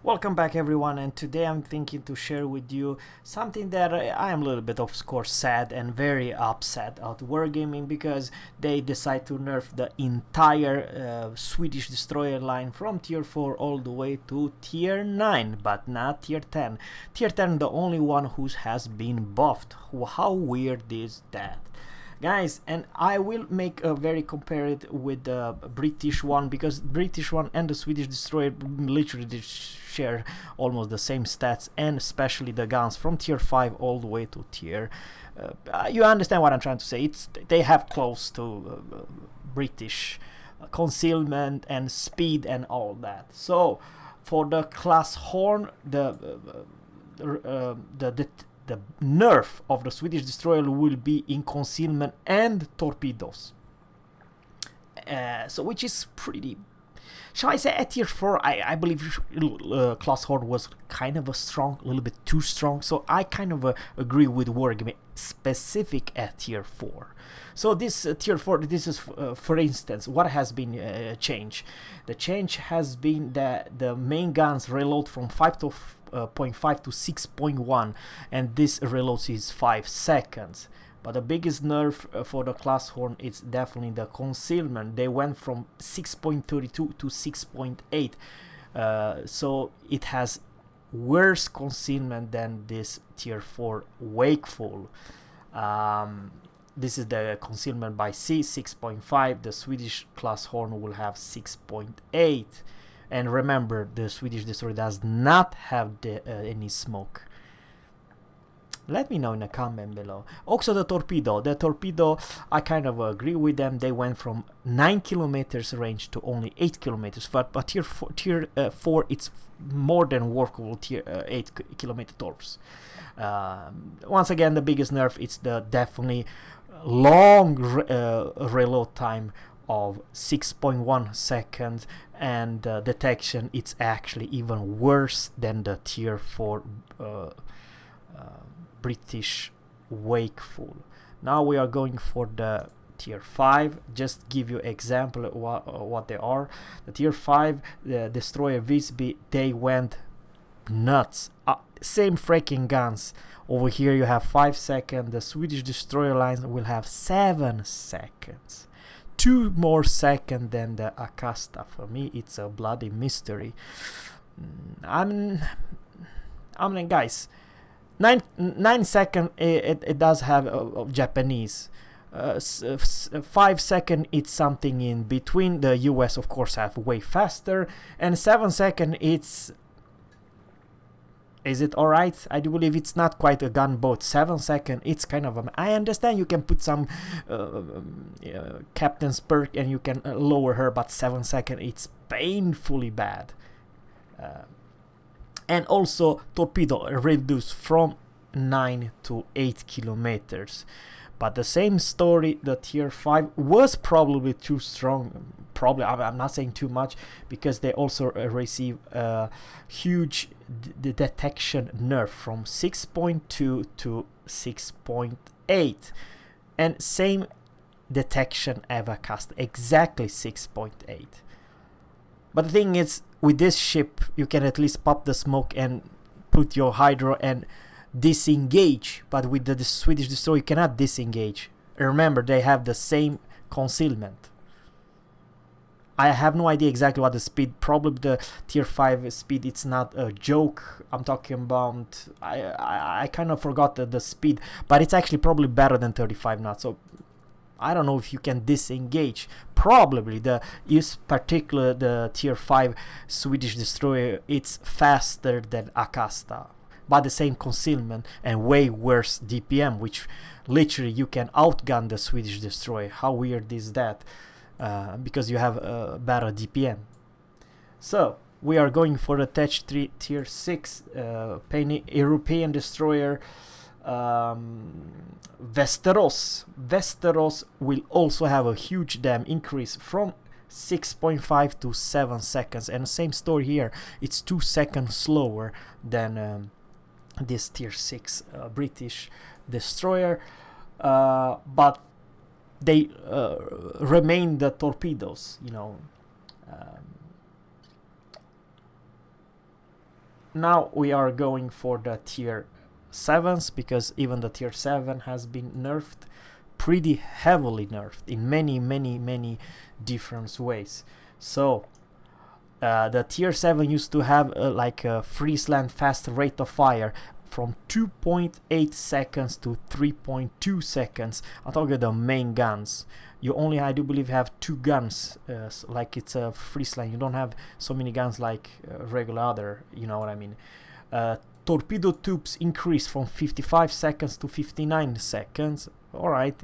Welcome back everyone, and today I'm thinking to share with you something that I am a little bit of course sad and very upset at Wargaming because they decide to nerf the entire Swedish destroyer line from tier 4 all the way to tier 9, but not tier 10. Tier 10 the only one who has been buffed. How weird is that? Guys, and I will make a very compare it with the British one, because British one and the Swedish destroyer literally share almost the same stats, and especially the guns from tier 5 all the way to tier you understand what I'm trying to say. They have close to British concealment and speed and all that. So for the class horn, the nerf of the Swedish destroyer will be in concealment and torpedoes. So which is pretty, shall I say, at tier 4, I believe class horn was kind of a little bit too strong. So I kind of agree with Wargaming, specific at tier 4. So this tier 4, this is for instance, what has been changed. The change has been that the main guns reload from 5 to 0.5 to 6.1, and this reloads is 5 seconds. But the biggest nerf for the class horn is definitely the concealment. They went from 6.32 to 6.8, so it has worse concealment than this tier 4 wakeful. This is the concealment by C, 6.5. The Swedish class horn will have 6.8. And remember, the Swedish destroyer does not have any smoke. Let me know in the comment below. Also the torpedo, I kind of agree with them. They went from 9 kilometers range to only 8 kilometers. But tier 4, it's more than workable tier 8 kilometer torps. Once again, the biggest nerf, it's the definitely long reload time of 6.1 seconds, and detection, it's actually even worse than the tier 4 British wakeful. Now we are going for the tier 5. Just give you example of what they are. The tier 5, the destroyer Visby, they went nuts. Same freaking guns. Over here you have 5 seconds. The Swedish destroyer lines will have 7 seconds. 2 more seconds than the Akasta. For me, it's a bloody mystery. I mean, guys, 9 seconds. It does have Japanese. 5 seconds, it's something in between. The US, of course, have way faster, and 7 seconds, it's. Is it alright? I do believe it's not quite a gunboat. 7 seconds, it's kind of I understand you can put some captain's perk and you can lower her, but 7 seconds, it's painfully bad. And also torpedo reduced from 9 to 8 kilometers. But the same story, the tier 5 was probably too strong. Probably, I'm not saying too much, because they also receive a huge detection nerf from 6.2 to 6.8, and same detection ever cast, exactly 6.8. But the thing is, with this ship, you can at least pop the smoke and put your hydro and disengage. But with the Swedish destroyer, you cannot disengage. Remember, they have the same concealment. I have no idea exactly what the speed. Probably the tier 5 speed. It's not a joke. I'm talking about. I kind of forgot the speed, but it's actually probably better than 35 knots. So I don't know if you can disengage. Probably the tier 5 Swedish destroyer, it's faster than Akasta, but the same concealment and way worse DPM, which literally you can outgun the Swedish destroyer. How weird is that? Because you have a better DPM. So we are going for the tier 6 European destroyer. Westeros will also have a huge damn increase from 6.5 to 7 seconds, and same story here, it's 2 seconds slower than this tier 6 British destroyer, but they remain the torpedoes, you know. now we are going for the tier 7s, because even the tier 7 has been nerfed, pretty heavily nerfed in many different ways. So the tier 7 used to have like a freeze-land fast rate of fire from 2.8 seconds to 3.2 seconds. I'm talking the main guns. You only, I do believe, have 2 guns, like it's a freeze-land. You don't have so many guns like regular other, you know what I mean. Torpedo tubes increase from 55 seconds to 59 seconds. Alright,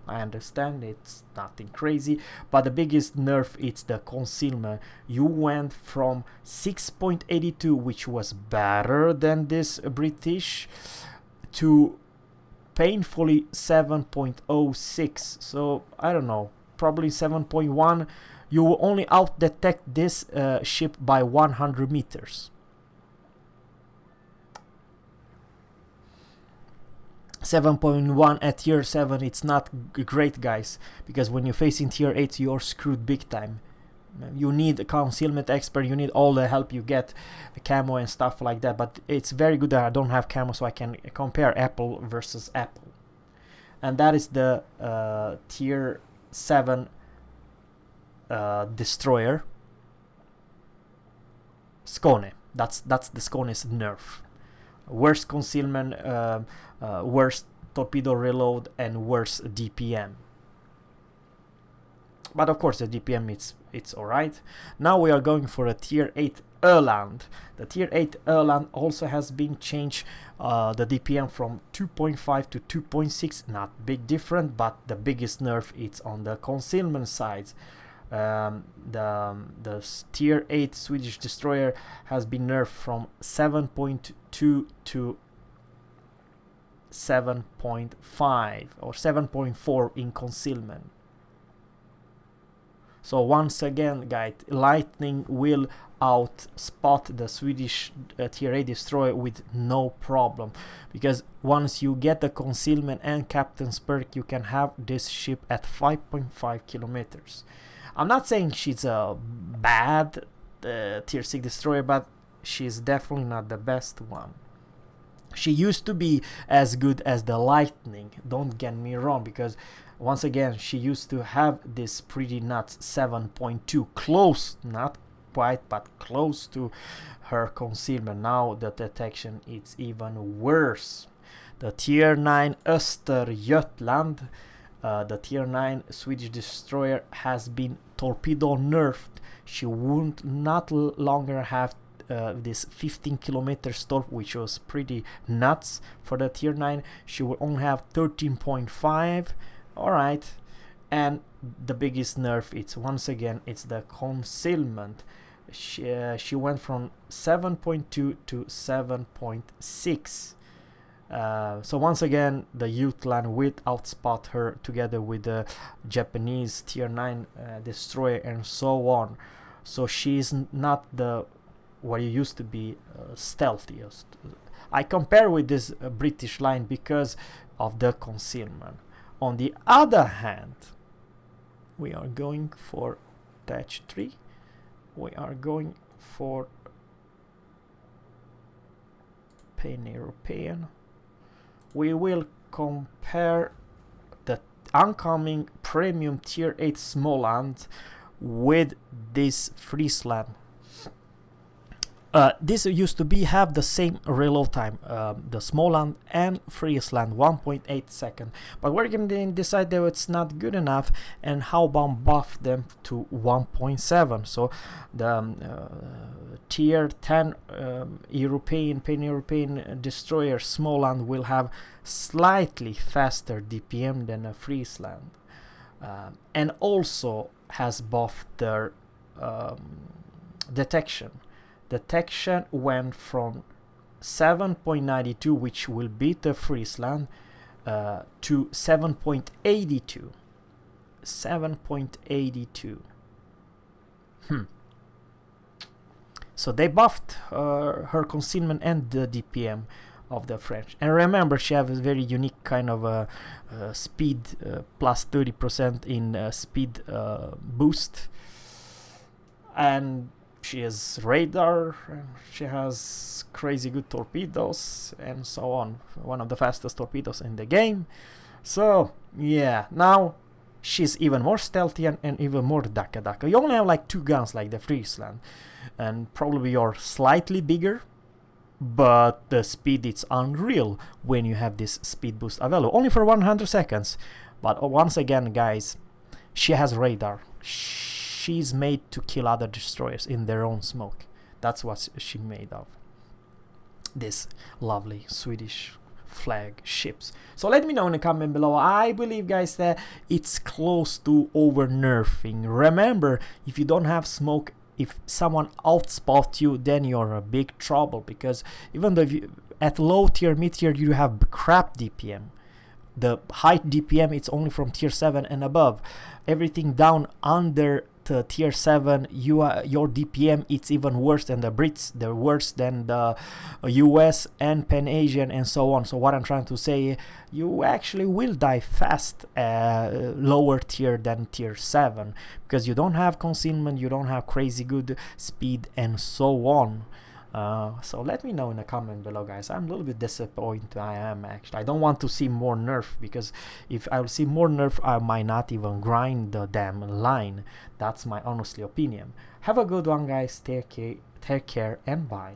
I understand, it's nothing crazy, but the biggest nerf, it's the concealment. You went from 6.82, which was better than this British, to painfully 7.06. So I don't know, probably 7.1. You will only out detect this ship by 100 meters. 7.1 at tier 7, it's not great, guys, because when you're facing tier 8 you're screwed big time. You need a concealment expert, you need all the help you get, camo and stuff like that, but it's very good that I don't have camo, so I can compare apple versus apple. And that is the tier 7 destroyer Skåne. That's the Skåne's nerf. Worse concealment, worse torpedo reload, and worse DPM. But of course the DPM it's alright. Now we are going for a tier 8 Öland. The tier 8 Öland also has been changed, the DPM from 2.5 to 2.6. Not big different, but the biggest nerf it's on the concealment side. The tier 8 Swedish destroyer has been nerfed from 7.2 to 7.5 or 7.4 in concealment. So once again, guys, lightning will outspot the Swedish tier 8 destroyer with no problem, because once you get the concealment and captain's perk, you can have this ship at 5.5 kilometers. I'm not saying she's a bad tier 6 destroyer, but she's definitely not the best one. She used to be as good as the Lightning, don't get me wrong, because once again she used to have this pretty nuts 7.2, close, not quite, but close to her concealment. Now the detection is even worse. The tier 9 Östergötland, the tier 9 Swedish destroyer, has been torpedo nerfed. She would not longer have this 15 kilometer stop, which was pretty nuts for the tier 9. She will only have 13.5. Alright, and the biggest nerf, it's once again, it's the concealment. She went from 7.2 to 7.6. So once again, the Jutland will outspot her together with the Japanese tier 9 destroyer and so on. So she's not the what you used to be stealthiest. I compare with this British line because of the concealment. On the other hand, we are going for Patch 3. We are going for Pan-European. We will compare the oncoming premium tier 8 Småland with this Friesland. This used to be have the same reload time, the Småland and Friesland, 1.8 seconds, but we're going to decide that it's not good enough, and how about buff them to 1.7. so the tier 10 European Pan-European destroyer Småland will have slightly faster DPM than a Friesland, and also has buffed their detection. Detection went from 7.92, which will beat the Friesland, to 7.82. 7.82. So they buffed her concealment and the DPM of the French. And remember, she has a very unique kind of speed, plus 30% in speed boost. And she has radar, she has crazy good torpedoes, and so on. One of the fastest torpedoes in the game. So yeah, now she's even more stealthy and even more daka. You only have like 2 guns like the Friesland, and probably you're slightly bigger, but the speed it's unreal when you have this speed boost available, only for 100 seconds. But once again, guys, she has radar. She's made to kill other destroyers in their own smoke. That's what she made of. This lovely Swedish flag ships. So let me know in the comment below. I believe, guys, that it's close to over nerfing. Remember, if you don't have smoke, if someone outspots you, then you're in big trouble, because even though at low tier, mid tier, you have crap DPM. The high DPM, it's only from tier 7 and above. Everything down under the tier 7, your DPM, it's even worse than the Brits, they're worse than the US and Pan Asian and so on. So what I'm trying to say, you actually will die fast lower tier than tier 7, because you don't have concealment, you don't have crazy good speed and so on. So let me know in the comment below, guys. I'm a little bit disappointed. I am actually. I don't want to see more nerf, because if I'll see more nerf, I might not even grind the damn line. That's my honestly opinion. Have a good one, guys. Take care and bye.